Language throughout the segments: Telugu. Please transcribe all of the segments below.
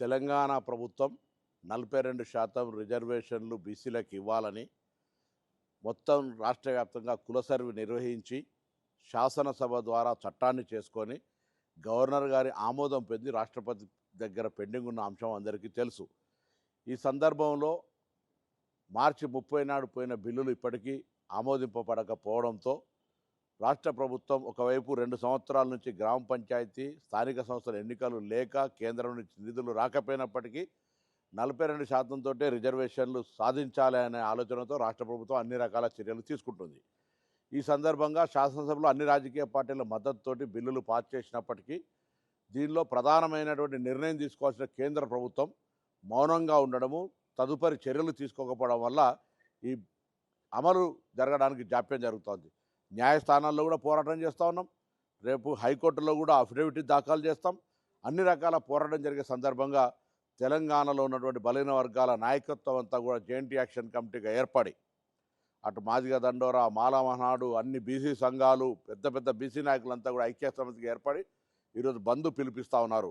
తెలంగాణ ప్రభుత్వం 42% రిజర్వేషన్లు బీసీలకు ఇవ్వాలని మొత్తం రాష్ట్ర వ్యాప్తంగా కుల సర్వే నిర్వహించి శాసనసభ ద్వారా చట్టాన్ని చేసుకొని గవర్నర్ గారి ఆమోదం పొంది రాష్ట్రపతి దగ్గర పెండింగ్ ఉన్న అంశం అందరికీ తెలుసు. ఈ సందర్భంలో మార్చి 30 నాడు పోయిన బిల్లులు ఇప్పటికీ ఆమోదింపబడకపోవడంతో రాష్ట్ర ప్రభుత్వం ఒకవైపు 2 సంవత్సరాల నుంచి గ్రామ పంచాయతీ స్థానిక సంస్థల ఎన్నికలు లేక కేంద్రం నుంచి నిధులు రాకపోయినప్పటికీ 42% తోటే రిజర్వేషన్లు సాధించాలి అనే ఆలోచనతో రాష్ట్ర ప్రభుత్వం అన్ని రకాల చర్యలు తీసుకుంటుంది. ఈ సందర్భంగా శాసనసభలో అన్ని రాజకీయ పార్టీల మద్దతుతోటి బిల్లులు పాస్ చేసినప్పటికీ దీనిలో ప్రధానమైనటువంటి నిర్ణయం తీసుకోవాల్సిన కేంద్ర ప్రభుత్వం మౌనంగా ఉండడము, తదుపరి చర్యలు తీసుకోకపోవడం వల్ల ఈ అమలు జరగడానికి జాప్యం జరుగుతోంది. న్యాయస్థానాల్లో కూడా పోరాటం చేస్తూ ఉన్నాం. రేపు హైకోర్టులో కూడా అఫిడవిట్ దాఖలు చేస్తాం. అన్ని రకాల పోరాటం జరిగే సందర్భంగా తెలంగాణలో ఉన్నటువంటి బలహీన వర్గాల నాయకత్వం అంతా కూడా జేఎన్టీ యాక్షన్ కమిటీగా ఏర్పడి అటు మాదిగ దండోరా, మాలా మహానాడు, అన్ని బీసీ సంఘాలు, పెద్ద పెద్ద బీసీ నాయకులంతా కూడా ఐక్య సమితికి ఏర్పడి ఈరోజు బంద్ పిలిపిస్తూ ఉన్నారు.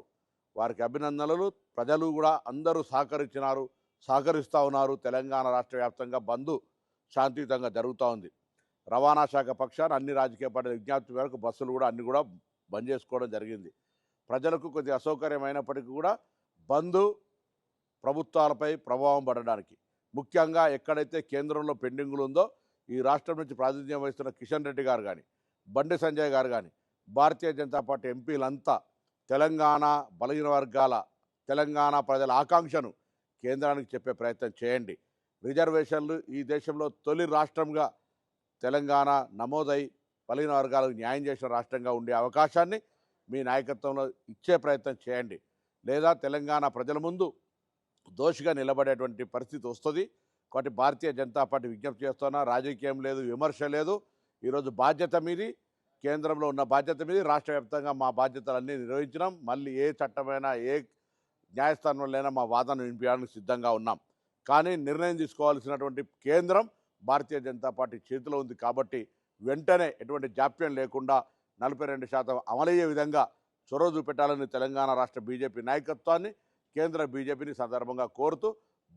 వారికి అభినందనలు. ప్రజలు కూడా అందరూ సహకరిస్తూ ఉన్నారు. తెలంగాణ రాష్ట్ర వ్యాప్తంగా బంద్ శాంతియుతంగా జరుగుతూ ఉంది. రవాణా శాఖ పక్షాన అన్ని రాజకీయ పార్టీల విజ్ఞప్తి మేరకు బస్సులు కూడా అన్ని కూడా బంద్ చేసుకోవడం జరిగింది. ప్రజలకు కొద్దిగా అసౌకర్యమైనప్పటికీ కూడా బంద్ ప్రభుత్వాలపై ప్రభావం పడడానికి, ముఖ్యంగా ఎక్కడైతే కేంద్రంలో పెండింగులు ఉందో ఈ రాష్ట్రం నుంచి ప్రాతినిధ్యం వహిస్తున్న కిషన్ రెడ్డి గారు కానీ, బండి సంజయ్ గారు కానీ, భారతీయ జనతా పార్టీ ఎంపీలంతా తెలంగాణ బలహీన వర్గాల, తెలంగాణ ప్రజల ఆకాంక్షను కేంద్రానికి చెప్పే ప్రయత్నం చేయండి. రిజర్వేషన్లు ఈ దేశంలో తొలి రాష్ట్రంగా తెలంగాణ నమోదై బలహీన వర్గాలకు న్యాయం చేసిన రాష్ట్రంగా ఉండే అవకాశాన్ని మీ నాయకత్వంలో ఇచ్చే ప్రయత్నం చేయండి. లేదా తెలంగాణ ప్రజల ముందు దోషిగా నిలబడేటువంటి పరిస్థితి వస్తుంది. కాబట్టి భారతీయ జనతా పార్టీ విజ్ఞప్తి చేస్తున్నా, రాజకీయం లేదు, విమర్శ లేదు. ఈరోజు బాధ్యత మీది, కేంద్రంలో ఉన్న బాధ్యత మీది. రాష్ట్ర వ్యాప్తంగా మా బాధ్యతలన్నీ నిర్వహించినాం. మళ్ళీ ఏ చట్టమైనా ఏ న్యాయస్థానంలోనైనా మా వాదన వినిపించడానికి సిద్ధంగా ఉన్నాం. కానీ నిర్ణయం తీసుకోవాల్సినటువంటి కేంద్రం భారతీయ జనతా పార్టీ చేతిలో ఉంది. కాబట్టి వెంటనే ఎటువంటి జాప్యం లేకుండా 42% అమలయ్యే విధంగా చొరవ చూపెట్టాలని తెలంగాణ రాష్ట్ర బీజేపీ నాయకత్వాన్ని, కేంద్ర బీజేపీని సందర్భంగా కోరుతూ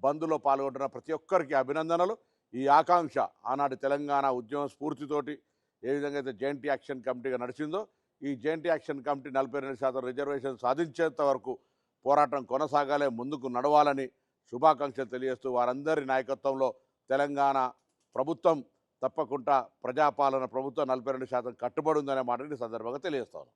బంద్లో పాల్గొంటున్న ప్రతి ఒక్కరికి అభినందనలు. ఈ ఆకాంక్ష ఆనాటి తెలంగాణ ఉద్యమ స్ఫూర్తితోటి ఏ విధంగా అయితే జేఎన్టీ యాక్షన్ కమిటీగా నడిచిందో ఈ జేఎన్టీ యాక్షన్ కమిటీ 42% రిజర్వేషన్ సాధించేంత వరకు పోరాటం కొనసాగాలే, ముందుకు నడవాలని శుభాకాంక్షలు తెలియజేస్తూ వారందరి నాయకత్వంలో తెలంగాణ ప్రభుత్వం తప్పకుండా ప్రజాపాలన ప్రభుత్వం 42% కట్టుబడి ఉందనే మాటని సందర్భంగా తెలియజేస్తాను.